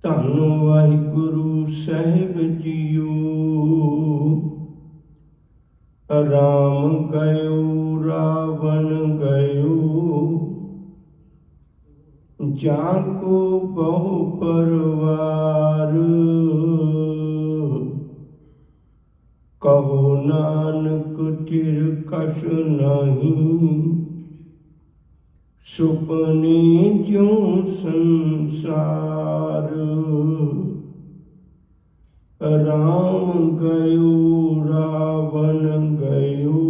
ਧੰਨ ਵਾਹਿਗੁਰੂ ਸਾਹਿਬ ਜੀਓ। ਰਾਮ ਗਇਓ ਰਾਵਣ ਗਇਓ, ਜਾਂ ਕੋ ਬਹੁ ਪਰਵਾਰ। ਕਹੋ ਨਾਨਕ ਚਿਰ ਕਛ ਨਹੀਂ, ਸੁਪਨੇ ਜਿਉ ਸੰਸਾਰ। ਰਾਮ ਗਇਓ ਰਾਵਣ ਗਇਓ,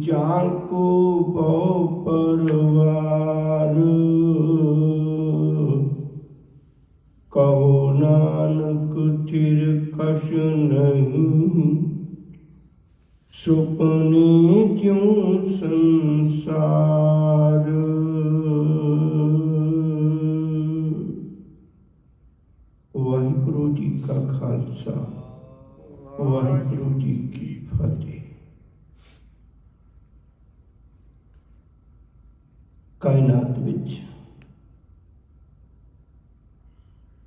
ਜਾਂ ਕੋ ਬਹੁ ਪਰਵਾਰ। ਕਹੋ ਨਾਨਕ ਚਿਰ ਕਛ ਨਹੀਂ, ਸੁਪਨੇ ਜਿਉ ਸੰਸਾਰ। ਵਾਹਿਗੁਰੂ ਜੀ ਕਾ ਖਾਲਸਾ, ਵਾਹਿਗੁਰੂ ਜੀ ਕੀ ਫਤਿਹ। ਕਾਇਨਾਤ ਵਿੱਚ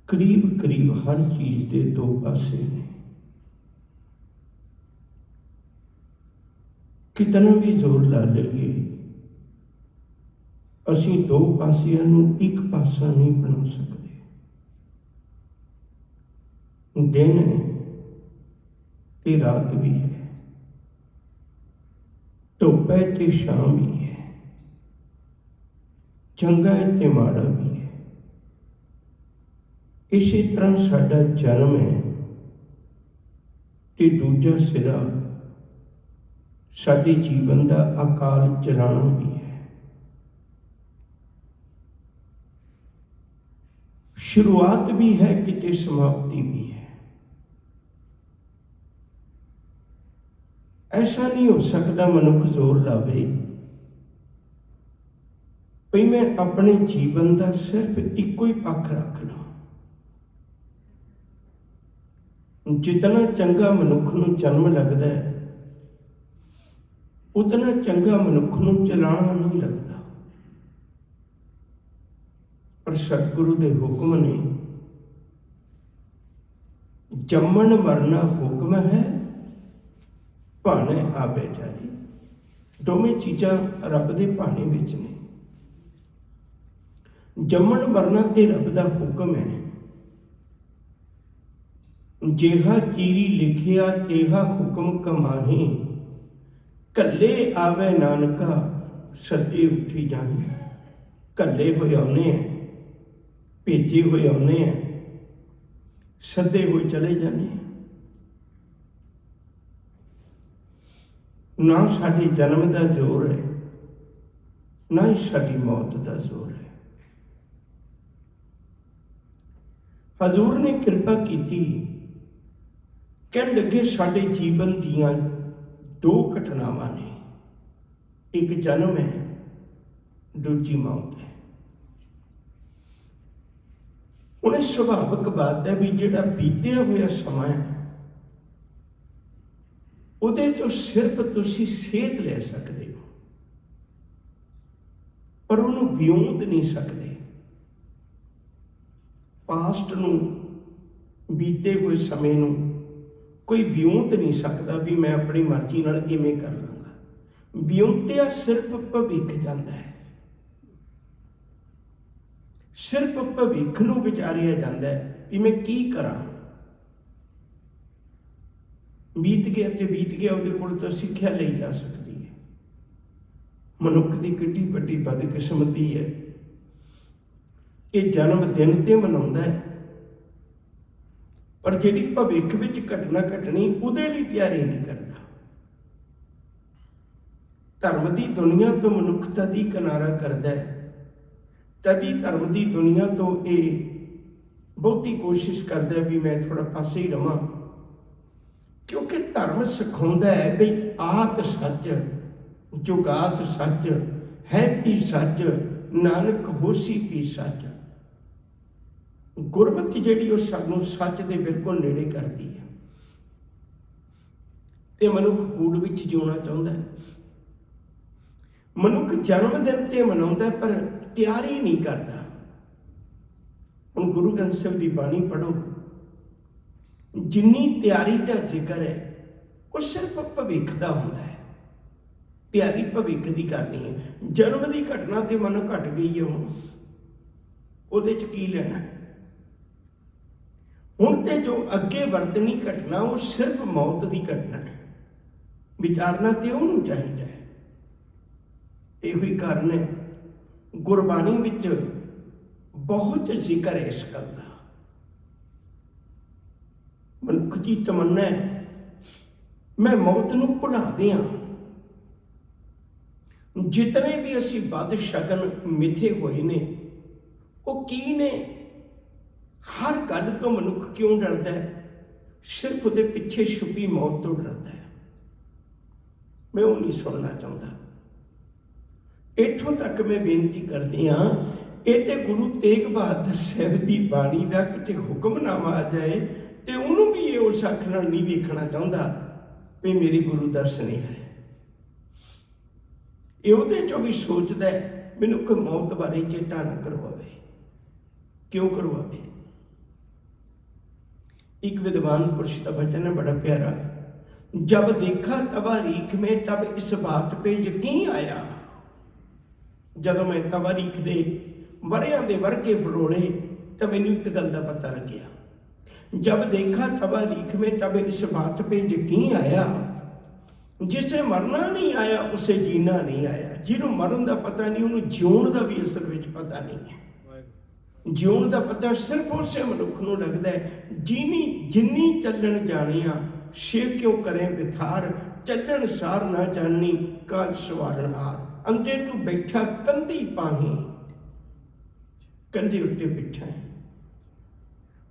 ਕਰੀਬ ਕਰੀਬ ਹਰ ਚੀਜ਼ ਦੇ ਦੋ ਪਾਸੇ ਨੇ। ਕਿਤਨਾ ਵੀ ਜ਼ੋਰ ਲਾ ਲਈਏ, ਅਸੀਂ ਦੋ ਪਾਸਿਆਂ ਨੂੰ ਇੱਕ ਪਾਸਾ ਨਹੀਂ ਬਣਾ ਸਕਦੇ। ਦਿਨ ਹੈ ਤੇ ਰਾਤ ਵੀ ਹੈ, ਧੁੱਪ ਹੈ ਤੇ ਛਾਂ ਵੀ ਹੈ, ਚੰਗਾ ਹੈ ਤੇ ਮਾੜਾ ਵੀ ਹੈ। ਇਸੇ ਤਰ੍ਹਾਂ ਸਾਡਾ ਜਨਮ ਹੈ ਤੇ ਦੂਜਾ ਸਿਰਾ ਸਾਡੇ ਜੀਵਨ ਦਾ ਅਕਾਲ ਚਲਾਣਾ ਵੀ ਹੈ। ਸ਼ੁਰੂਆਤ ਵੀ ਹੈ ਕਿਤੇ ਸਮਾਪਤੀ ਵੀ ਹੈ। ਐਸਾ ਨਹੀਂ ਹੋ ਸਕਦਾ ਮਨੁੱਖ ਜ਼ੋਰ ਲਾਵੇ ਵੀ ਮੈਂ ਆਪਣੇ ਜੀਵਨ ਦਾ ਸਿਰਫ ਇੱਕੋ ਹੀ ਪੱਖ ਰੱਖ ਲਾਂ। ਜਿਤਨਾ ਚੰਗਾ ਮਨੁੱਖ ਨੂੰ ਜਨਮ ਲੱਗਦਾ ਹੈ, ਉਤਨਾ ਚੰਗਾ ਮਨੁੱਖ ਨੂੰ ਚਲਾਣਾ ਨਹੀਂ ਲੱਗਦਾ। ਪਰ ਸਤਿਗੁਰੂ ਦੇ ਹੁਕਮ ਨੇ, ਜੰਮਣ ਮਰਨਾ ਹੁਕਮ ਹੈ, ਭਾਣੇ ਆਵੇ ਜਾਰੀ। ਦੋਵੇਂ ਚੀਜ਼ਾਂ ਰੱਬ ਦੇ ਭਾਣੇ ਵਿੱਚ ਨੇ। ਜੰਮਣ ਮਰਨਾ ਤੇ ਰੱਬ ਦਾ ਹੁਕਮ ਹੈ। ਜਿਹਾ ਚੀਰੀ ਲਿਖਿਆ ਤੇਹਾ ਹੁਕਮ ਕਮਾਹੀ, ਕੱਲੇ ਆਵੇ ਨਾਨਕਾ ਸੱਜੇ ਉੱਠੀ ਜਾਣੀ। ਕੱਲੇ ਹੋਏ ਆਉਨੇ ਆ, ਭੇਜੇ ਹੋਏ ਆਉਨੇ ਆ, ਸੱਦੇ ਹੋਏ ਚਲੇ ਜਾਂਦੇ ਆ। ਨਾ ਸਾਡੇ ਜਨਮ ਦਾ ਜ਼ੋਰ ਹੈ, ਨਾ ਹੀ ਸਾਡੀ ਮੌਤ ਦਾ ਜ਼ੋਰ ਹੈ। ਹਜ਼ੂਰ ਨੇ ਕਿਰਪਾ ਕੀਤੀ, ਕਹਿਣ ਲੱਗੇ ਸਾਡੇ ਜੀਵਨ ਦੀਆਂ ਦੋ ਘਟਨਾਵਾਂ ਨੇ, ਇੱਕ ਜਨਮ ਹੈ, ਦੂਜੀ ਮੌਤ ਹੈ। ਹੁਣ ਇਹ ਸੁਭਾਵਿਕ ਬਾਤ ਹੈ ਵੀ ਜਿਹੜਾ ਬੀਤਿਆ ਹੋਇਆ ਸਮਾਂ ਹੈ, ਉਹਦੇ ਤੋਂ ਸਿਰਫ ਤੁਸੀਂ ਸੇਧ ਲੈ ਸਕਦੇ ਹੋ, ਪਰ ਉਹਨੂੰ ਵਿਉਂਤ ਨਹੀਂ ਸਕਦੇ। ਪਾਸਟ ਨੂੰ, ਬੀਤੇ ਹੋਏ ਸਮੇਂ ਨੂੰ ਕੋਈ ਵਿਉਂਤ ਨਹੀਂ ਸਕਦਾ ਵੀ ਮੈਂ ਆਪਣੀ ਮਰਜ਼ੀ ਨਾਲ ਇਵੇਂ ਕਰ ਲਾਂਗਾ। ਵਿਉਂਤਿਆ ਸਿਰਫ ਭਵਿੱਖ ਜਾਂਦਾ ਹੈ, ਸਿਰਫ ਭਵਿੱਖ ਨੂੰ ਵਿਚਾਰਿਆ ਜਾਂਦਾ ਹੈ ਵੀ ਮੈਂ ਕੀ ਕਰਾਂ। ਬੀਤ ਗਿਆ ਤੇ ਬੀਤ ਗਿਆ, ਉਹਦੇ ਕੋਲ ਤਾਂ ਸਿੱਖਿਆ ਲਈ ਜਾ ਸਕਦੀ ਹੈ। ਮਨੁੱਖ ਦੀ ਕਿੱਡੀ ਵੱਡੀ ਬਦਕਿਸਮਤੀ ਹੈ, ਇਹ ਜਨਮ ਦਿਨ ਤੇ ਮਨਾਉਂਦਾ ਹੈ, ਪਰ ਜਿਹੜੀ ਭਵਿੱਖ ਵਿੱਚ ਘਟਨਾ ਘਟਣੀ ਉਹਦੇ ਲਈ ਤਿਆਰੀ ਨਹੀਂ ਕਰਦਾ। ਧਰਮ ਦੀ ਦੁਨੀਆ ਤੋਂ ਮਨੁੱਖ ਤਦ ਹੀ ਕਿਨਾਰਾ ਕਰਦਾ ਹੈ, ਤਦ ਹੀ ਧਰਮ ਦੀ ਦੁਨੀਆ ਤੋਂ ਇਹ ਬਹੁਤੀ ਕੋਸ਼ਿਸ਼ ਕਰਦਾ ਵੀ ਮੈਂ ਥੋੜਾ ਪਾਸੇ ਹੀ ਰਵਾਂ, ਕਿਉਂਕਿ ਧਰਮ ਸਿਖਾਉਂਦਾ ਹੈ ਵੀ ਆਤ ਸੱਚ, ਜੁਗਾਤ ਸੱਚ, ਹੈ ਵੀ ਸੱਚ, ਨਾਨਕ ਹੋਸੀ ਵੀ ਸੱਚ। ਗੁਰਮਤਿ ਜਿਹੜੀ ਉਹ ਸਾਨੂੰ ਸੱਚ ਦੇ ਬਿਲਕੁਲ ਨੇੜੇ ਕਰਦੀ ਹੈ। ਤੇ ਮਨੁੱਖ ਕੂੜ ਵਿੱਚ ਜਿਉਣਾ ਚਾਹੁੰਦਾ ਹੈ। ਮਨੁੱਖ ਜਨਮ ਦਿਨ ਤੇ ਮਨਾਉਂਦਾ ਪਰ ਤਿਆਰੀ ਨਹੀਂ ਕਰਦਾ। गुरु ग्रंथ साहिब की बाणी पढ़ो, जिन्नी तैयारी का जिक्र है वो सिर्फ भविख का होंदा है। तैयारी भविख की करनी है। जन्म की घटना तो मनो घट गई है, हुण उहदे च की लेना है। हुण ते जो अगे वरतनी घटना वो सिर्फ मौत की घटना है। विचारना तो उन्होंने चाहिए है। यही कारण है गुरबाणी विच बहुत जिक्र है इस गल का। मनुख की तमन्ना है मैं मौत नूं भुला दियां। जितने भी असी बद शगन मिथे हुए ने वो की ने, हर गल तो मनुख क्यों डरदा है? सिर्फ उहदे पिछे छुपी मौत तो डरदा है। मैं वो नहीं सुनना चाहता। इत्थों तक मैं बेनती करती हाँ, ये तो गुरु तेग बहादुर साहब की बाणी का किते हुक्मनामा आ जाए तो उन्होंने भी ये उस अख नाल नहीं वेखना चाहता भी मेरी गुरु दर्शन है। ये उहदे चों भी सोचता है मैनूं कोई मौत बारे चेता ना करवावे। क्यों करवावे? एक विद्वान पुरुष का वचन है बड़ा प्यारा, जब देखा तवारीख में तब इस बात पे यकीन आया। जब मैं तवारीख दे वरियां दे वर्के फरोले तो मैनूं एक गल का पता लग्या। जब देखा तवारीख में तब इस बात पे यकीन आया, जिसे मरना नहीं आया उसे जीना नहीं आया। जिन्होंने मरण का पता नहीं उन्होंने जिउण का भी असल में पता नहीं है। जिउण का पता सिर्फ उस मनुख नूं लगता है जिन्नी चलन जानिया शे क्यों करें विथार, चलन सार ना जानी काल सवारण हार। अंधे तू बैठा कंधी पाही, कंधे उत्ते बैठा है।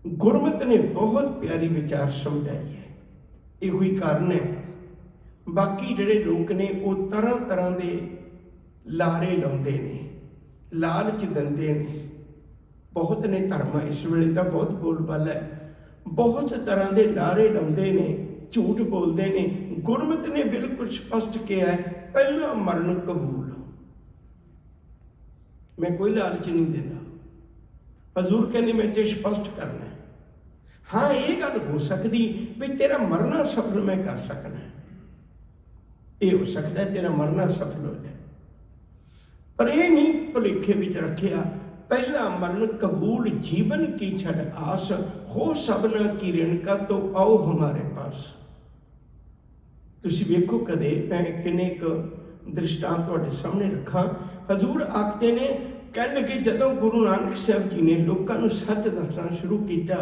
गुरमत ने बहुत प्यारी विचार समझाई है। यो ही कारण है बाकी जिहड़े लोग ने वो तरह तरह के लारे लाउंदे ने, लालच दिंदे ने। बहुत ने धर्म इस वेले तो बहुत बोलबाला है, बहुत तरह के लारे लाउंदे ने, झूठ बोलते ने। गुरमत ने बिल्कुल स्पष्ट किया है पहला मरण कबूल। मैं कोई लालच नहीं देता। हजूर कहने मैं तो स्पष्ट करना है। हाँ ये गल हो सकती भी तेरा मरना सफल मैं कर सकना है, ये हो सकता है तेरा मरना सफल हो जाए, पर यह नहीं भुलेखे विच रखिया पहला मरण कबूल जीवन की छड़ आस, हो सबना की ऋणका तो आओ हमारे पास। तुसी वेखो कदे मैं किन्ने दृष्टांत तुहाडे सामने रखा। हजूर आखते ने कह लगे जदों गुरु नानक साहब जी ने लोगों को सच दसना शुरू किया,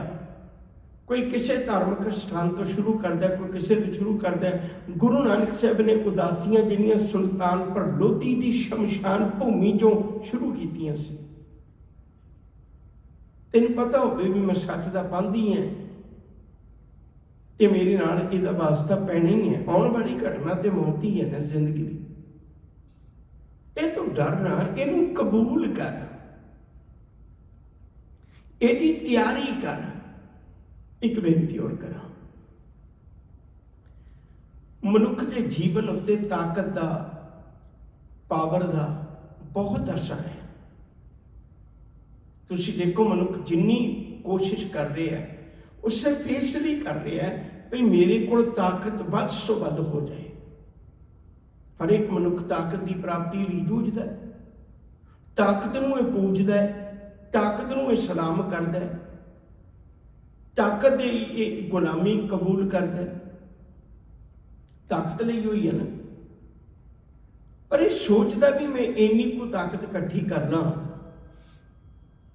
कोई किसी धार्मिक स्थान तो शुरू करता, कोई किसी तो शुरू करता। गुरु नानक साहब ने उदासियां जिहड़ियां सुल्तानपुर लोधी की शमशान भूमि चों शुरू कीतियां सी। तेन पता हो भी मैं सच का पांधी है तो मेरे नाल इहदा वास्ता पैना ही है। आने वाली घटना तो मौत ही है ना जिंदगी की। ये तो डर ना, इनू कबूल कर, इसकी तैयारी कर। एक बेनती और करा, मनुख के जीवन उत्ते ताकत का, पावर का बहुत असर है। तुसी देखो मनुख जिन्नी कोशिश कर रहे हैं वो सिर्फ इसलिए कर रहे हैं भी मेरे को ताकत वध सो वध हो जाए। हर एक मनुख ताकत की प्राप्ति लिए जूझदा है, ताकत नूं पूजदा है, ताकत नूं सलाम करदा है, ताकत की गुलामी कबूल करता है। ताकत लिए हुई है ना, पर यह सोचता भी मैं इन्नी को ताकत इकट्ठी कर ला,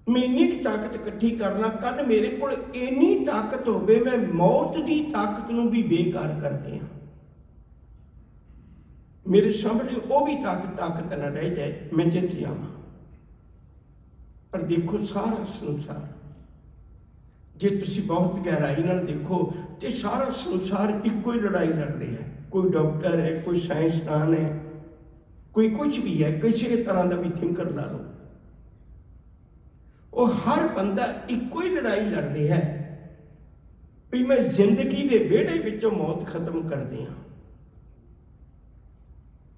मैं इन्नी ताकत इकट्ठी कर ला, कल मेरे को इन्नी ताकत हो मैं मौत की ताकत नूं भी बेकार कर दिया। मेरे सामने वो भी ताकत न रह जाए, मैं जित जावा। पर देखो सारा संसार, जे तुसी बहुत गहराई नाल देखो तो सारा संसार इको ही लड़ाई लड़ रहा है। कोई डॉक्टर है, कोई साइंसदान है, कोई कुछ भी है, किसी तरह का भी थिंकर ला लो, वो हर बंदा इको ही लड़ाई लड़ रहा है भी मैं जिंदगी के वेड़े विचों मौत खत्म कर दिया।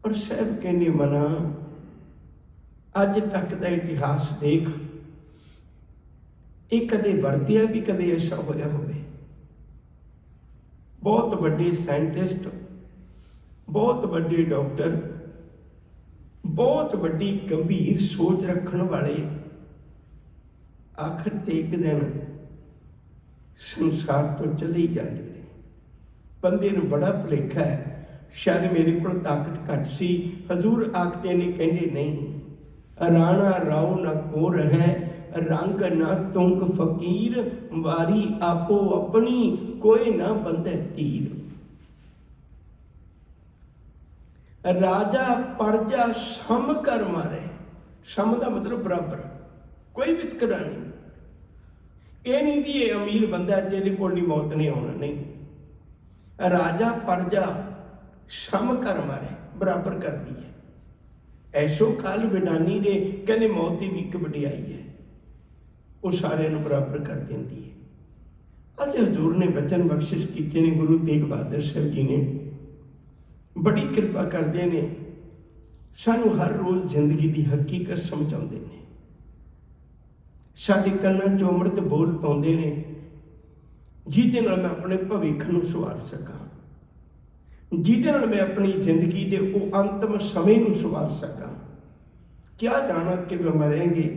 और साहब कहने मना अज तक का इतिहास देख, ਇਹ ਕਦੇ ਵਰਤਿਆ ਵੀ, ਕਦੇ ਐਸਾ ਹੋਇਆ ਹੋਵੇ। ਬਹੁਤ ਵੱਡੇ ਸਾਇੰਟਿਸਟ, ਬਹੁਤ ਵੱਡੇ ਡਾਕਟਰ, ਬਹੁਤ ਵੱਡੀ ਗੰਭੀਰ ਸੋਚ ਰੱਖਣ ਵਾਲੇ ਆਖਰ ਤੇ ਇੱਕ ਦਿਨ ਸੰਸਾਰ ਤੋਂ ਚਲੇ ਹੀ ਜਾਂਦੇ ਨੇ। ਬੰਦੇ ਨੂੰ ਬੜਾ ਭੁਲੇਖਾ ਹੈ, ਸ਼ਾਇਦ ਮੇਰੇ ਕੋਲ ਤਾਕਤ ਘੱਟ ਸੀ। ਹਜ਼ੂਰ ਆਖਦੇ ਨੇ, ਕਹਿੰਦੇ ਨਹੀਂ, ਰਾਣਾ ਰਾਉ ਨਾ ਕੋ ਰਹਿ, ਰੰਗ ਨਾ ਤੁੰਕ ਫਕੀਰ, ਵਾਰੀ ਆਪੋ ਆਪਣੀ ਕੋਈ ਨਾ ਬੰਦੇ ਤੀਰ। ਰਾਜਾ ਪਰਜਾ ਸਮ ਕਰ ਮਾਰੇ। ਸਮ ਦਾ ਮਤਲਬ ਬਰਾਬਰ, ਕੋਈ ਵਿਤਕਰਾ ਨਹੀਂ। ਇਹ ਨਹੀਂ ਵੀ ਇਹ ਅਮੀਰ ਬੰਦਾ ਜਿਹਦੇ ਕੋਲ ਨਹੀਂ ਮੌਤ ਨਹੀਂ ਆਉਣਾ, ਨਹੀਂ। ਰਾਜਾ ਪਰਜਾ ਸਮ ਕਰ ਮਾਰੇ, ਬਰਾਬਰ ਕਰਦੀ ਹੈ। ਐਸੋ ਕਾਲ ਵਿਡਾਨੀ ਨੇ ਕਹਿੰਦੇ ਮੌਤ ਦੀ ਵੀ ਇੱਕ ਵਡਿਆਈ ਹੈ, ਉਹ ਸਾਰਿਆਂ ਨੂੰ ਬਰਾਬਰ ਕਰ ਦਿੰਦੀ ਹੈ। ਅੱਜ ਹਜ਼ੂਰ ਨੇ ਬਚਨ ਬਖਸ਼ਿਸ਼ ਕੀਤੇ ਨੇ, ਗੁਰੂ ਤੇਗ ਬਹਾਦਰ ਸਾਹਿਬ ਜੀ ਨੇ ਬੜੀ ਕਿਰਪਾ ਕਰਦੇ ਨੇ, ਸਾਨੂੰ ਹਰ ਰੋਜ਼ ਜ਼ਿੰਦਗੀ ਦੀ ਹਕੀਕਤ ਸਮਝਾਉਂਦੇ ਨੇ, ਸਾਡੇ ਕੰਨਾਂ 'ਚੋਂ ਅੰਮ੍ਰਿਤ ਬੋਲ ਪਾਉਂਦੇ ਨੇ, ਜਿਹਦੇ ਨਾਲ ਮੈਂ ਆਪਣੇ ਭਵਿੱਖ ਨੂੰ ਸਵਾਰ ਸਕਾਂ, ਜਿਹਦੇ ਨਾਲ ਮੈਂ ਆਪਣੀ ਜ਼ਿੰਦਗੀ ਦੇ ਉਹ ਅੰਤਮ ਸਮੇਂ ਨੂੰ ਸਵਾਰ ਸਕਾਂ। ਕਿਆ ਜਾਣਾ ਕਿ ਮਰਾਂਗੇ,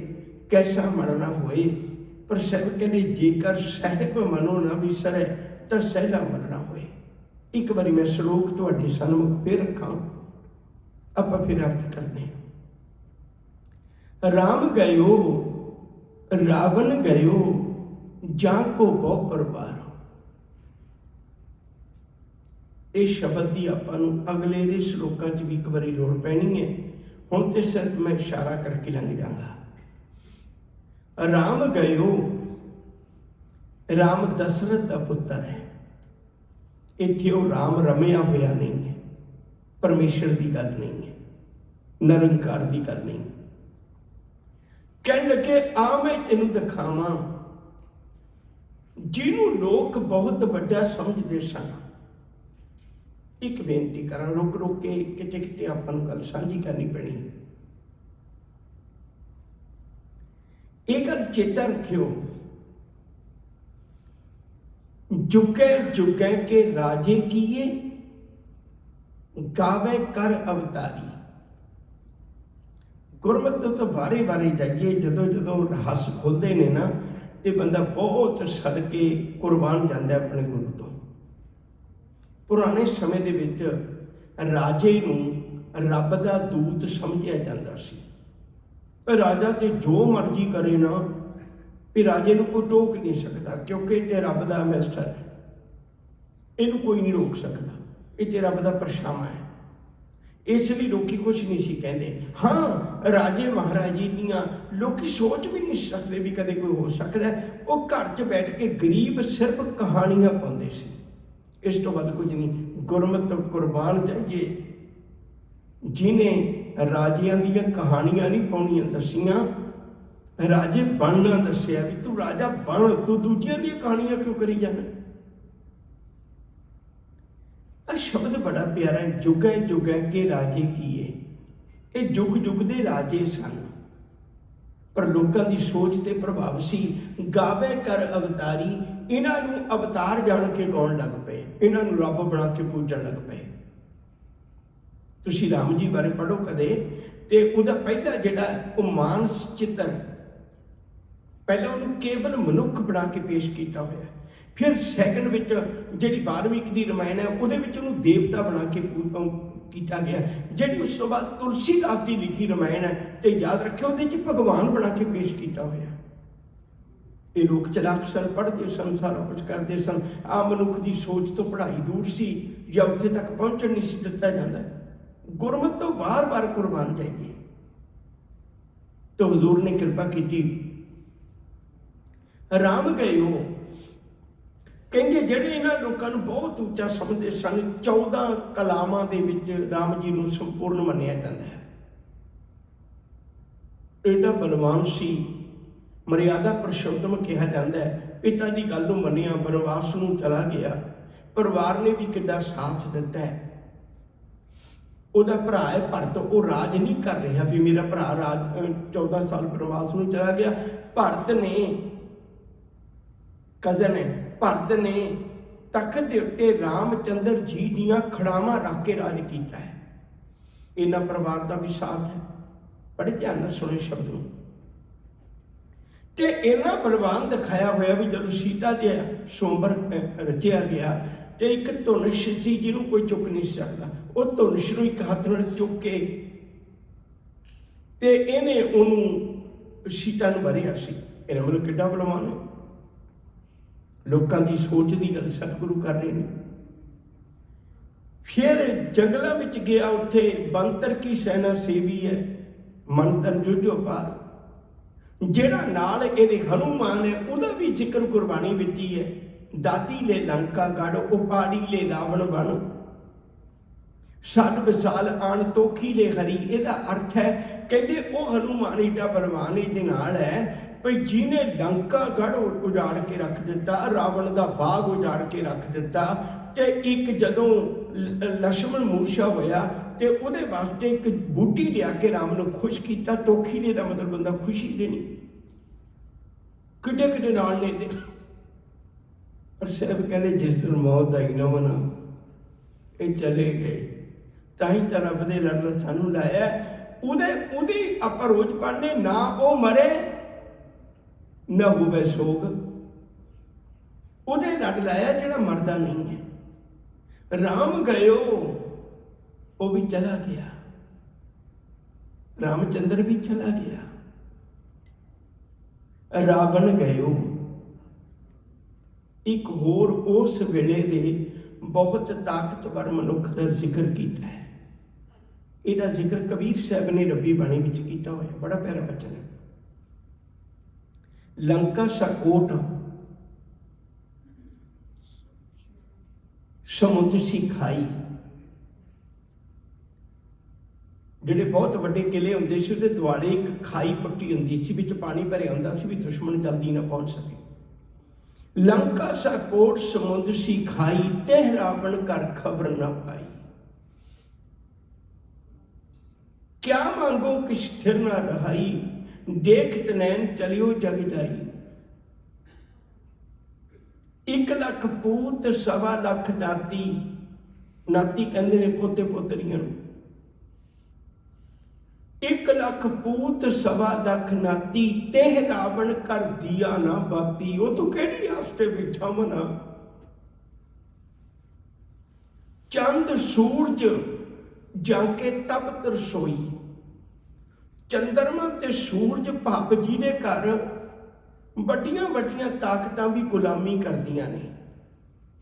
ਕੈਸਾ ਮਰਨਾ ਹੋਏ, ਪਰ ਸਾਹਿਬ ਕਹਿੰਦੇ ਜੇਕਰ ਸਾਹਿਬ ਮਨੋ ਨਾ ਵਿਸਰੈ ਤਾਂ ਸਹਿਲਾ ਮਰਨਾ ਹੋਏ। ਇੱਕ ਵਾਰੀ ਮੈਂ ਸ਼ਲੋਕ ਤੁਹਾਡੇ ਸਨਮੁਖ ਫੇਰ ਰੱਖਾਂ, ਆਪਾਂ ਫਿਰ ਅਰਥ ਕਰਨੇ। ਰਾਮ ਗਇਓ ਰਾਵਣ ਗਇਓ, ਜਾਂ ਕੋ ਬਹੁ ਪਰਵਾਰ। ਇਹ ਸ਼ਬਦ ਦੀ ਆਪਾਂ ਨੂੰ ਅਗਲੇ ਦੇ ਸ਼ਲੋਕਾਂ 'ਚ ਵੀ ਇੱਕ ਵਾਰੀ ਲੋੜ ਪੈਣੀ ਹੈ। ਹੁਣ ਤੇ ਸਿਰਫ ਮੈਂ ਇਸ਼ਾਰਾ ਕਰਕੇ ਲੰਘ ਜਾਵਾਂਗਾ। ਰਾਮ ਗਇਓ, ਰਾਮ ਦਸ਼ਰਥ ਦਾ ਪੁੱਤਰ ਹੈ। ਇੱਥੇ ਉਹ ਰਾਮ ਰਮਿਆ ਹੋਇਆ ਨਹੀਂ ਹੈ, ਪਰਮੇਸ਼ਰ ਦੀ ਗੱਲ ਨਹੀਂ ਹੈ, ਨਿਰੰਕਾਰ ਦੀ ਗੱਲ ਨਹੀਂ। ਕਹਿਣ ਲੱਗੇ ਆ ਮੈਂ ਤੈਨੂੰ ਦਿਖਾਵਾਂ ਜਿਹਨੂੰ ਲੋਕ ਬਹੁਤ ਵੱਡਾ ਸਮਝਦੇ ਸਨ। ਇੱਕ ਬੇਨਤੀ ਕਰਾਂ, ਰੁਕ ਰੁਕ ਕੇ ਕਿਤੇ ਕਿਤੇ ਆਪਾਂ ਨੂੰ ਗੱਲ ਸਾਂਝੀ ਕਰਨੀ ਪੈਣੀ। ਇਹ ਗੱਲ ਚੇਤਾ ਰੱਖਿਓ, ਜੁਗੇ ਜੁਗੇ ਕੇ ਰਾਜੇ ਕੀਏ, ਗਾਵੇ ਕਰ ਅਵਤਾਰੀ। ਗੁਰਮਤਿ ਤੋਂ ਬਾਰੇ ਬਾਰੇ ਜਾਈਏ, ਜਦੋਂ ਜਦੋਂ ਰਹੱਸ ਖੁੱਲ੍ਹਦੇ ਨੇ ਨਾ, ਤੇ ਬੰਦਾ ਬਹੁਤ ਸਦਕੇ ਕੁਰਬਾਨ ਜਾਂਦਾ ਆਪਣੇ ਗੁਰੂ ਤੋਂ। ਪੁਰਾਣੇ ਸਮੇਂ ਦੇ ਵਿੱਚ ਰਾਜੇ ਨੂੰ ਰੱਬ ਦਾ ਦੂਤ ਸਮਝਿਆ ਜਾਂਦਾ ਸੀ। ਪਰ ਰਾਜਾ ਤੇ ਜੋ ਮਰਜ਼ੀ ਕਰੇ ਨਾ, ਵੀ ਰਾਜੇ ਨੂੰ ਕੋਈ ਟੋਕ ਨਹੀਂ ਸਕਦਾ, ਕਿਉਂਕਿ ਇਹ ਰੱਬ ਦਾ ਐਮਬੈਸਡਰ ਹੈ, ਇਹਨੂੰ ਕੋਈ ਨਹੀਂ ਰੋਕ ਸਕਦਾ, ਇਹ ਤੇ ਰੱਬ ਦਾ ਪਰਛਾਵਾਂ ਹੈ। ਇਸ ਲਈ ਲੋਕੀ ਕੁਛ ਨਹੀਂ ਸੀ ਕਹਿੰਦੇ। ਹਾਂ, ਰਾਜੇ ਮਹਾਰਾਜੇ ਦੀਆਂ ਲੋਕੀ ਸੋਚ ਵੀ ਨਹੀਂ ਸਕਦੇ ਵੀ ਕਦੇ ਕੋਈ ਹੋ ਸਕਦਾ। ਉਹ ਘਰ 'ਚ ਬੈਠ ਕੇ ਗਰੀਬ ਸਿਰਫ ਕਹਾਣੀਆਂ ਪਾਉਂਦੇ ਸੀ, ਇਸ ਤੋਂ ਵੱਧ ਕੁਝ ਨਹੀਂ। ਗੁਰਮਤਿ ਕੁਰਬਾਨ ਜਾਈਏ, ਜਿਹਨੇ ਰਾਜਿਆਂ ਦੀਆਂ ਕਹਾਣੀਆਂ ਨਹੀਂ ਪਾਉਣੀਆਂ ਦੱਸੀਆਂ, ਰਾਜੇ ਬਣਨਾ ਦੱਸਿਆ ਵੀ ਤੂੰ ਰਾਜਾ ਬਣ, ਤੂੰ ਦੂਜਿਆਂ ਦੀਆਂ ਕਹਾਣੀਆਂ ਕਿਉਂ ਕਰੀ ਜਾਂਦਾ। ਆ ਸ਼ਬਦ ਬੜਾ ਪਿਆਰਾ ਹੈ, ਜੁਗੈ ਜੁਗੈ ਕੇ ਰਾਜੇ ਕੀਏ। ਇਹ ਜੁਗ ਜੁਗ ਦੇ ਰਾਜੇ ਸਨ, ਪਰ ਲੋਕਾਂ ਦੀ ਸੋਚ ਤੇ ਪ੍ਰਭਾਵ ਸੀ। ਗਾਵੇ ਕਰ ਅਵਤਾਰੀ, ਇਹਨਾਂ ਨੂੰ ਅਵਤਾਰ ਜਾਣ ਕੇ ਗਾਉਣ ਲੱਗ ਪਏ, ਇਹਨਾਂ ਨੂੰ ਰੱਬ ਬਣਾ ਕੇ ਪੂਜਣ ਲੱਗ ਪਏ। ਤੁਸੀਂ ਰਾਮ ਜੀ ਬਾਰੇ ਪੜ੍ਹੋ ਕਦੇ, ਤੇ ਉਹਦਾ ਪਹਿਲਾ ਜਿਹੜਾ ਉਹ ਮਾਨਸ ਚਿੱਤਰ, ਪਹਿਲਾਂ ਉਹਨੂੰ ਕੇਵਲ ਮਨੁੱਖ ਬਣਾ ਕੇ ਪੇਸ਼ ਕੀਤਾ ਹੋਇਆ। ਫਿਰ ਸੈਕਿੰਡ ਵਿੱਚ ਜਿਹੜੀ ਵਾਲਮੀਕ ਦੀ ਰਮਾਇਣ ਹੈ, ਉਹਦੇ ਵਿੱਚ ਉਹਨੂੰ ਦੇਵਤਾ ਬਣਾ ਕੇ ਕੀਤਾ ਗਿਆ। ਜਿਹੜੀ ਉਸ ਤੋਂ ਬਾਅਦ ਤੁਲਸੀਦਾਸ ਦੀ ਲਿਖੀ ਰਮਾਇਣ ਹੈ, ਤੇ ਯਾਦ ਰੱਖਿਓ ਉਹਦੇ 'ਚ ਭਗਵਾਨ ਬਣਾ ਕੇ ਪੇਸ਼ ਕੀਤਾ ਹੋਇਆ। ਇਹ ਲੋਕ ਚਲਾਕ ਸਨ, ਪੜ੍ਹਦੇ ਸਨ, ਸਾਰਾ ਕੁਝ ਕਰਦੇ ਸਨ। ਆਮ ਮਨੁੱਖ ਦੀ ਸੋਚ ਤੋਂ ਪੜ੍ਹਾਈ ਦੂਰ ਸੀ, ਜਾਂ ਉੱਥੇ ਤੱਕ ਪਹੁੰਚਣ ਨਹੀਂ ਸੀ ਦਿੱਤਾ ਜਾਂਦਾ। ਗੁਰਮਤਿ ਤੋਂ ਵਾਰ-ਵਾਰ ਕੁਰਬਾਨ ਜਾਈਏ। ਤਾਂ ਹਜ਼ੂਰ ਨੇ ਕਿਰਪਾ ਕੀਤੀ। ਰਾਮ ਗਇਓ, ਕਹਿੰਦੇ ਜਿਹੜੇ ਇਹਨਾਂ ਲੋਕਾਂ ਨੂੰ ਬਹੁਤ ਉੱਚਾ ਸਮਝਦੇ ਸਨ, 14 ਕਲਾਮਾਂ ਦੇ ਵਿੱਚ ਰਾਮ ਜੀ ਨੂੰ ਸੰਪੂਰਨ ਮੰਨਿਆ ਜਾਂਦਾ ਹੈ। ਐਡਾ ਬਲਵਾਨ ਸੀ, ਮਰਿਆਦਾ ਪੁਰਸ਼ੋਤਮ ਕਿਹਾ ਜਾਂਦਾ ਹੈ। ਪਿਤਾ ਦੀ ਗੱਲ ਨੂੰ ਮੰਨਿਆ, ਬਨਵਾਸ ਨੂੰ ਚਲਾ ਗਿਆ, ਪਰਿਵਾਰ ਨੇ ਵੀ ਕਿੱਡਾ ਸਾਥ ਦਿੱਤਾ ਹੈ। ਉਹਦਾ ਭਰਾ ਹੈ ਭਰਤ, ਉਹ ਰਾਜ ਨਹੀਂ ਕਰ ਰਿਹਾ ਵੀ ਮੇਰਾ ਭਰਾ ਰਾਜ 14 ਸਾਲ ਬਨਵਾਸ ਨੂੰ ਚਲਾ ਗਿਆ। ਭਰਤ ਨੇ कज़न है, भरत ने तख्त के उत्ते रामचंद्र जी दियां खड़ावां रख के राज किया है। इन्हां परिवार का भी साथ है। बड़े ध्यान नाल सुने शब्द नूं। ते इन्हां बलवान दिखाया होया भी जदों सीता दे सोमबर रचिया गया तो एक धुनश सी जिन्हों कोई चुक नहीं सकता। वो धुनश नूं एक हत्थ नाल चुक के ते इहने उहनूं सीता नूं भरिया सी। इहदा मतलब किड्डा बलवान है। लोकां दी सोच दी गल सतगुरु कर रहे हैं। फिर जंगलों में गया, उत्थे बंतर की सेना सेवी है मंथन जुझो पार, जेड़ा नाल इहदे हनुमान है उहदा भी जिक्र गुरबाणी विच ही है। दादी ले लंका गढ़ उपाड़ी ले रावण बन, सद विसाल आन तोखी ले हरी। इहदा अर्थ है कहते वो हनुमान ईडा बलवान इहदे नाल है भाई जिन्हें लंका गढ़ उजाड़ के रख दिता, रावण का बाग उजाड़ के रख दिता। ते एक जदों लक्ष्मण मूर्छा होया ते उहदे वास्ते एक बूटी लिया के राम नूं खुश किया। तोखी ले दा मतलब बंदा खुशी देनी, किड्डे किड्डे नाल ने दे। पर साहब कहते जिस दिन मौत आई ना मना ये चले गए, ताही तो रब ने लड़ सानू लाया। उहदी आपां रोज पढ़ने ना वो मरे न होवे सोग, उहदे लड़ लाया जिहड़ा मरदा नहीं है। राम गयो वो भी चला गया, रामचंद्र भी चला गया। रावण गयो एक होर उस वेले दे बहुत ताकतवर मनुख का जिक्र किया है। इसका जिक्र कबीर साहब ने रब्बी बाणी विच कीता होया, बड़ा प्यारा बचन है। लंका साकोट समुद्र सी खाई, जिहड़े बहुत वड्डे किले हुंदे सी उहदे दुआले एक खाई पट्टी हुंदी सी, विच पानी भरिया हुंदा सी भी दुश्मन जल्दी ना पहुंच सके। लंका साकोट समुद्र सी खाई, तह रावण कर खबर न पाई। क्या मांगो किछ थिर न रहाई, देखत नैन चलियो जग जाई। 1 लाख पूत 1.25 लाख नाती, नाती कहते ने पोते पोतरियां। 1 लाख पूत 1.25 लाख नाती, तेह रावण कर दिया ना बाती। वो तो केड़ी आस्ते बैठा मना, चंद सूरज जाके तपत रसोई। चंद्रमा ते सूरज भाप जी दे घर बड़ियां बड़ियां ताकतां भी गुलामी करदियां ने।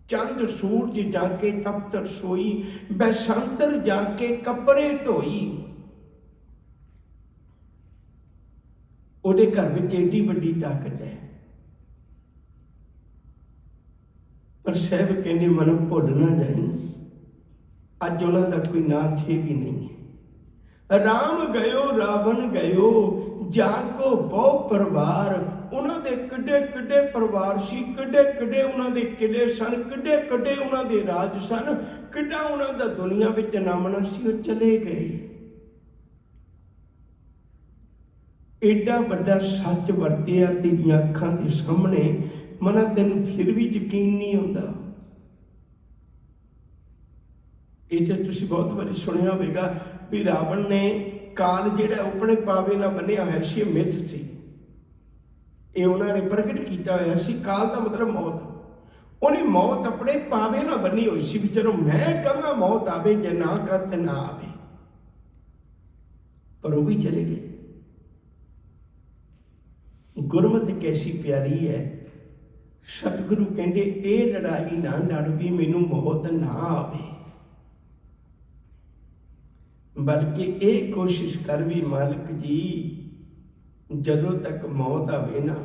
चंद सूरज जाके तपत रसोई, बैसंतर जाके कपड़े धोई। उहदे घर में एडी वड्डी ताकत है। पर साहब कहने मन भुल ना जाए, अज उन्हों का कोई ना थे भी नहीं है। राम गयो रावण गयो, जाको बहु परिवार। उन्होंने किड्डे किड्डे परिवार सी, किड्डे किड्डे उन्होंने किले सन, किड्डे किड्डे उन्होंने राज सन, किड्डा उन्होंने दुनिया में नामना सी। वो चले गए। एडा वड्डा सच वरतिया तेरियां अखां के सामने, मना तेन फिर भी यकीन नहीं आता। ये तुसीं बहुत बारी सुनिया होगा भी रावण ने काल जिहड़ा अपने पावे नाल बन्निया होया सी, मिथ सी। ये उन्होंने प्रगट किया होया सी। काल का मतलब मौत। उन्हें मौत अपने पावे नाल बन्नी हुई सी भी चलो मैं कहां मौत आवे, जे ना कर ते ना आवे। पर वो भी चले गए। गुरमत कैसी प्यारी है। सतगुरु कहते ये लड़ाई ना लड़ भी मैनू मौत ना आवे, बल्कि ये कोशिश कर भी मालिक जी जदों तक मौत आवे ना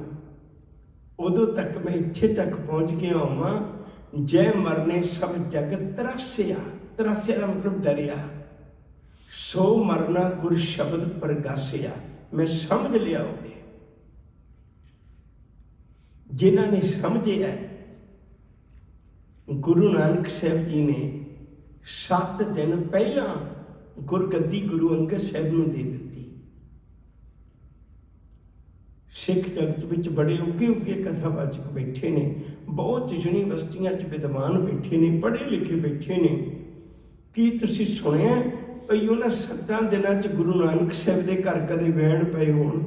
उदों तक मैं इत्थे तक पहुँच के आवां। जय मरने सब जगत तरासिया, तरासिया का मतलब डरिया। सो मरना गुर शब्द प्रगासिया, मैं समझ लिया होवे। जिन्हां ने समझे है, गुरु नानक साहब जी ने 7 दिन पहला गुरगद्दी गुरु अंगद साहब नूं दे दी। सिख जगत विच बड़े उगे उगे कथावाचक बैठे ने, बहुत यूनीवर्सिटियां च विद्वान बैठे ने, पढ़े लिखे बैठे ने। की तुसीं सुनिया भई उन्हां 7 दिनां च गुरु नानक साहिब दे घर कदे वैण पए होण?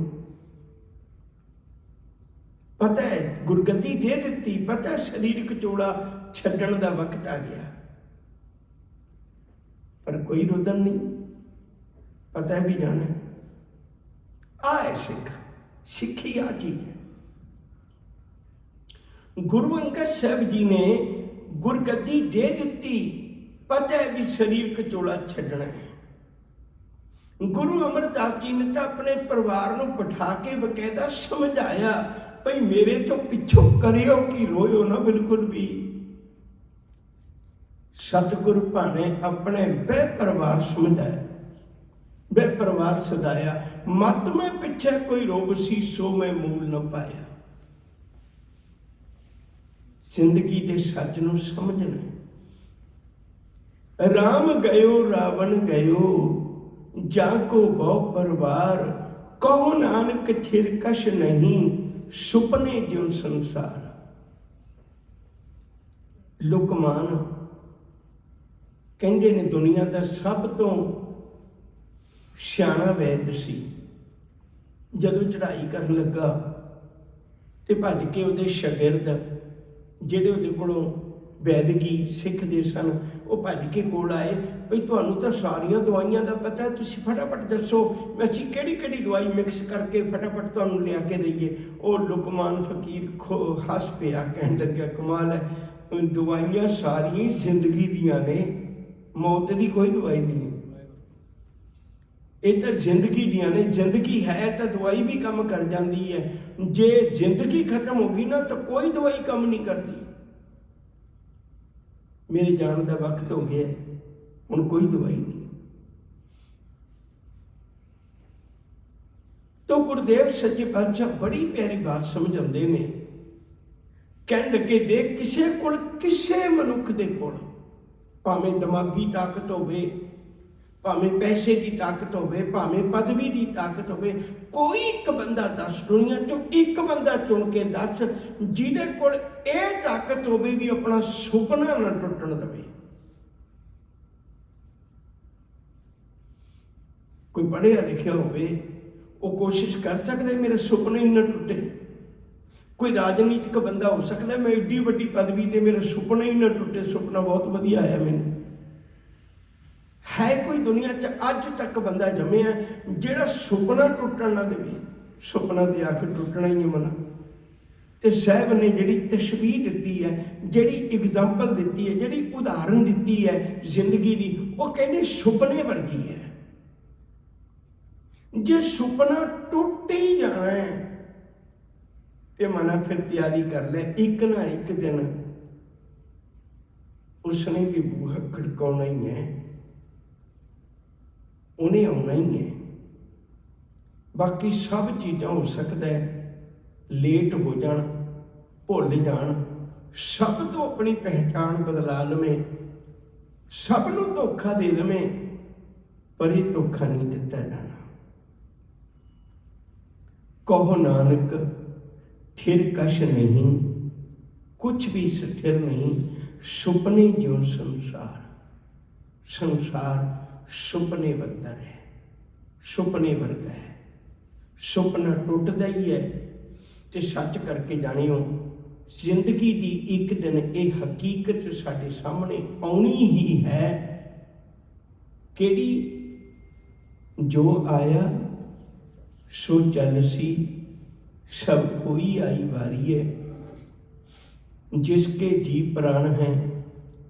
पता है गुरगति दे दित्ती, पता शरीरक चोला छड्डण दा वक्त आ गया, पर कोई रुदन नहीं, पता है भी जाना है। आ है सिक्खी आ चीज है। गुरु अंगद साहब जी ने गुरगद्दी दे दित्ती, पता है भी शरीर कचोला छड्डना है। गुरु अमरदास जी ने तो अपने परिवार को बिठा के बकायदा समझाया, भाई मेरे तो पिछों करियो कि रोयो ना बिल्कुल भी। सतगुरु भाने अपने बह परिवार समझाया, बह परिवार सदाया, मत में पिछे कोई रोब सी सो मैं मूल न पाया। जिंदगी के सच नूं समझना। राम गयो रावण गयो, जाको बहु परिवार, कहो नानक थिरकश नहीं, सुपने ज्यों संसार। लुकमान कहते ने दुनिया का सब तो सियाणा वैद सी। जदों चढ़ाई करन लगा तो भज के उहदे शागिर्द जिहड़े उहदे कोलों वैदगी सिखदे सन, वो भज के कोल आए, बई तुहानूं तां सारियां दवाइयां दा पता, तुसीं फटाफट दसो असीं किहड़ी दवाई मिक्स करके फटाफट तुहानूं लिया के दईए। वो लुकमान फकीर हस पिया, कहण लग्या कमाल है, दवाइयां सारियां जिंदगी दियां ने, मौत की कोई दवाई नहीं है। ये तो जिंदगी दियां ने, जिंदगी है तो दवाई भी काम कर जाती है। जे जिंदगी खत्म होगी ना तो कोई दवाई काम नहीं करती। मेरे जान का वक्त हो गया, हुण कोई दवाई नहीं। तो गुरुदेव सच्चे पातशाह बड़ी प्यारी बात समझाते ने, कहण लगे देख किसे मनुख दे कोल भावें दिमागी ताकत होवे, भावें पैसे की ताकत होवे, भावें पदवी की ताकत होवे, कोई एक बंदा दस, दुनिया चो एक बंदा चुन के दस जिहदे कोल ये ताकत होवे भी अपना सुपना ना टुटण देवे। कोई पढ़िया लिखिया होवे, वो कोशिश कर सकता है मेरे सुपने ही ना टुटे। कोई राजनीतिक बंदा हो सकता है, मैं एड्डी वड्डी पदवी ते मेरे सुपने ही ना टुटे, सुपना बहुत वधिया है मैनूं। है कोई दुनिया च अज तक बंदा जम्मिया जिहड़ा सुपना टुटण ना देवे? सुपना दे आख टुटना ही है मना। तो साहब ने जिहड़ी तशबीह दित्ती है, जिहड़ी एग्जाम्पल दित्ती है, जिहड़ी उदाहरण दित्ती है जिंदगी की, वो कहते सुपने वर्गी है। जे सुपना टुट ही जाना है तो मना फिर तैयारी कर ले, एक ना एक दिन उसने भी बूहा खड़काउणा ही है, उन्हें आना ही है। बाकी सब चीज़ां हो सकता है लेट हो जान, भुल जान, सब तो अपनी पहचान बदला लवें, सब नूं धोखा दे देवें, पर यह धोखा नहीं दिता जाना। कहो नानक थिर कश नहीं, कुछ भी स्थिर नहीं, सुपने ज्यों संसार। संसार सुपने बदर है, सुपने वर्गा है। सुपना टुटदा ही है। तो सच करके जानियो, जिंदगी की एक दिन ये हकीकत साडे सामने आउणी ही है। केड़ी? जो आया सो चल सी, सब कोई आई वारी है। जिसके जी प्राण हैं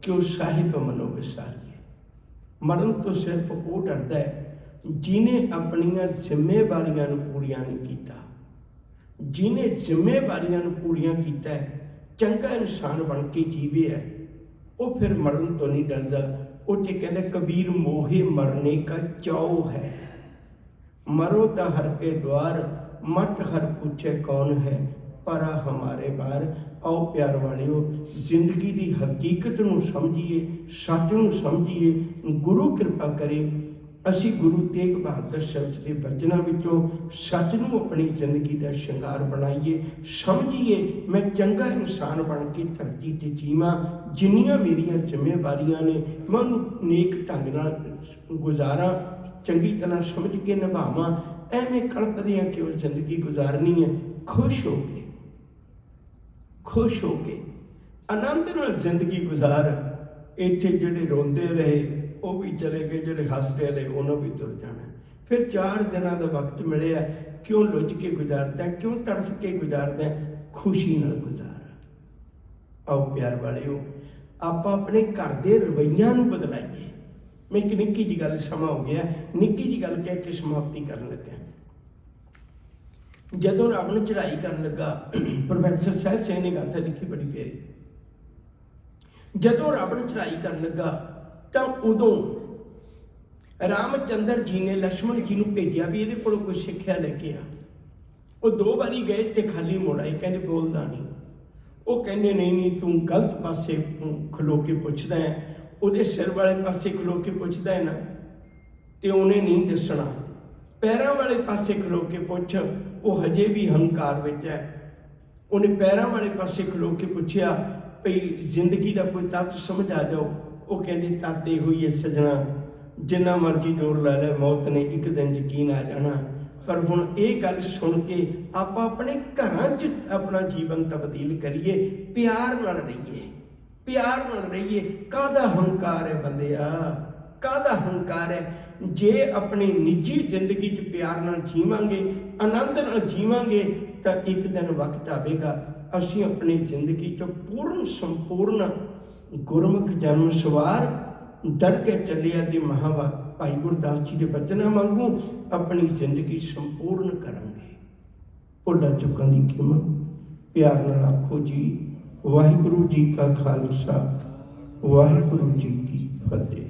क्यों साहिब मनो विसारी है। मरण तो सिर्फ वो डरता है जिन्हें अपनियां जिम्मेवारियां नूं पूरियां नहीं कीता। जिन्हें जिम्मेवारियां नूं पूरियां कीता है, चंगा इंसान बन के जीवे है, वो फिर मरण तो नहीं डरता। वो तो कहते कबीर मोहे मरने का चाव है। मरो तो हर के द्वार, मत हर पूछे कौन है, परा हमारे बार। आओ प्यार वालियो, जिंदगी की हकीकत नूं समझिए, सच नूं समझिए। गुरु कृपा करे ਅਸੀਂ ਗੁਰੂ ਤੇਗ ਬਹਾਦਰ ਸ਼ਬਦ ਦੇ ਬਚਨਾਂ ਵਿੱਚੋਂ ਸੱਚ ਨੂੰ ਆਪਣੀ ਜ਼ਿੰਦਗੀ ਦਾ ਸ਼ਿੰਗਾਰ ਬਣਾਈਏ, ਸਮਝੀਏ ਮੈਂ ਚੰਗਾ ਇਨਸਾਨ ਬਣ ਕੇ ਧਰਤੀ 'ਤੇ ਜੀਵਾਂ। ਜਿੰਨੀਆਂ ਮੇਰੀਆਂ ਜ਼ਿੰਮੇਵਾਰੀਆਂ ਨੇ ਮੈਂ ਉਹਨੂੰ ਨੇਕ ਢੰਗ ਨਾਲ ਗੁਜ਼ਾਰਾਂ, ਚੰਗੀ ਤਰ੍ਹਾਂ ਸਮਝ ਕੇ ਨਿਭਾਵਾਂ। ਐਵੇਂ ਕਲਪਦਿਆਂ ਕਿ ਉਹ ਜ਼ਿੰਦਗੀ ਗੁਜ਼ਾਰਨੀ ਹੈ ਖੁਸ਼ ਹੋ ਕੇ, ਖੁਸ਼ ਹੋ ਕੇ ਆਨੰਦ ਨਾਲ ਜ਼ਿੰਦਗੀ ਗੁਜ਼ਾਰ। ਇੱਥੇ ਜਿਹੜੇ ਰੋਂਦੇ ਰਹੇ ਉਹ ਵੀ ਚਲੇ ਗਏ, ਜਿਹੜੇ ਹੱਸਦੇ ਰਹੇ ਉਹਨਾਂ ਵੀ ਤੁਰ ਜਾਣਾ। ਫਿਰ 4 ਦਿਨਾਂ ਦਾ ਵਕਤ ਮਿਲਿਆ, ਕਿਉਂ ਲੁੱਝ ਕੇ ਗੁਜ਼ਾਰਦਾ, ਕਿਉਂ ਤੜਫ ਕੇ ਗੁਜ਼ਾਰਦਾ, ਖੁਸ਼ੀ ਨਾਲ ਗੁਜ਼ਾਰ। ਆਓ ਪਿਆਰ ਵਾਲਿਓ, ਆਪਾਂ ਆਪਣੇ ਘਰ ਦੇ ਰਵੱਈਆਂ ਨੂੰ ਬਦਲਾਈਏ। ਮੈਂ ਇੱਕ ਨਿੱਕੀ ਜਿਹੀ ਗੱਲ, ਸਮਾਂ ਹੋ ਗਿਆ, ਨਿੱਕੀ ਜਿਹੀ ਗੱਲ ਕਹਿ ਕੇ ਸਮਾਪਤੀ ਕਰਨ ਲੱਗਾ। ਜਦੋਂ ਰੱਬ ਨੂੰ ਚੜ੍ਹਾਈ ਕਰਨ ਲੱਗਾ, ਪ੍ਰੋਫੈਸਰ ਸਾਹਿਬ ਸਿੰਘ ਨੇ ਗਾਥਾ ਲਿਖੀ ਬੜੀ ਪਿਆਰੀ। ਜਦੋਂ ਰੱਬ ਨੂੰ ਚੜ੍ਹਾਈ ਕਰਨ ਲੱਗਾ ਤਾਂ ਉਦੋਂ ਰਾਮਚੰਦਰ ਜੀ ਨੇ ਲక్ష్మణ ਜੀ ਨੂੰ ਭੇਜਿਆ ਵੀ ਇਹਦੇ ਕੋਲੋਂ ਕੋਈ ਸਿੱਖਿਆ ਲੈ ਕੇ ਆ। ਉਹ 2 ਵਾਰੀ ਗਏ ਤੇ ਖਾਲੀ ਮੁੜ ਆਏ, ਕਹਿੰਦੇ ਬੋਲਦਾ ਨਹੀਂ। ਉਹ ਕਹਿੰਦੇ ਨਹੀਂ ਤੂੰ ਗਲਤ ਪਾਸੇ ਖਲੋ ਕੇ ਪੁੱਛਦਾ ਹੈ, ਉਹਦੇ ਸਿਰ ਵਾਲੇ ਪਾਸੇ ਖਲੋ ਕੇ ਪੁੱਛਦਾ ਹੈ ਨਾ ਤੇ ਉਹਨੇ ਨਹੀਂ ਦੱਸਣਾ। ਪੈਰਾਂ ਵਾਲੇ ਪਾਸੇ ਖਲੋ ਕੇ ਪੁੱਛ, ਉਹ ਹਜੇ ਵੀ ਹੰਕਾਰ ਵਿੱਚ ਹੈ। ਉਹਨੇ ਪੈਰਾਂ ਵਾਲੇ ਪਾਸੇ ਖਲੋ ਕੇ ਪੁੱਛਿਆ ਭਈ ਜ਼ਿੰਦਗੀ ਦਾ ਕੋਈ ਤੱਤ ਸਮਝ ਆ ਜਾਓ। ਉਹ ਕਹਿੰਦੇ ਤੱਤ ਇਹੋ ਹੀ ਹੈ ਸੱਜਣਾ, ਜਿੰਨਾ ਮਰਜ਼ੀ ਜ਼ੋਰ ਲਾ ਲੈ ਮੌਤ ਨੇ ਇੱਕ ਦਿਨ ਯਕੀਨ ਆ ਜਾਣਾ। ਪਰ ਹੁਣ ਇਹ ਗੱਲ ਸੁਣ ਕੇ ਆਪਾਂ ਆਪਣੇ ਘਰਾਂ 'ਚ ਆਪਣਾ ਜੀਵਨ ਤਬਦੀਲ ਕਰੀਏ, ਪਿਆਰ ਨਾਲ ਰਹੀਏ, ਪਿਆਰ ਨਾਲ ਰਹੀਏ। ਕਾਹਦਾ ਹੰਕਾਰ ਹੈ ਬੰਦਿਆ, ਕਾਹਦਾ ਹੰਕਾਰ ਹੈ। ਜੇ ਆਪਣੀ ਨਿੱਜੀ ਜ਼ਿੰਦਗੀ 'ਚ ਪਿਆਰ ਨਾਲ ਜੀਵਾਂਗੇ, ਆਨੰਦ ਨਾਲ ਜੀਵਾਂਗੇ ਤਾਂ ਇੱਕ ਦਿਨ ਵਕਤ ਆਵੇਗਾ ਅਸੀਂ ਆਪਣੀ ਜ਼ਿੰਦਗੀ 'ਚ ਪੂਰਨ ਸੰਪੂਰਨ ਗੁਰਮੁਖ ਜਨਮ ਸਵਾਰ ਦਰ ਕੇ ਚੱਲਿਆ ਦੀ ਭਾਈ ਗੁਰਦਾਸ ਜੀ ਦੇ ਬਚਨਾਂ ਵਾਂਗੂ ਆਪਣੀ ਜ਼ਿੰਦਗੀ ਸੰਪੂਰਨ ਕਰਾਂਗੇ। ਭੁੱਲਾਂ ਚੁੱਕਾਂ ਦੀ ਖਿਮਾ ਪਿਆਰ ਨਾਲ ਆਖੋ ਜੀ। ਵਾਹਿਗੁਰੂ ਜੀ ਕਾ ਖਾਲਸਾ, ਵਾਹਿਗੁਰੂ ਜੀ ਕੀ ਫਤਿਹ।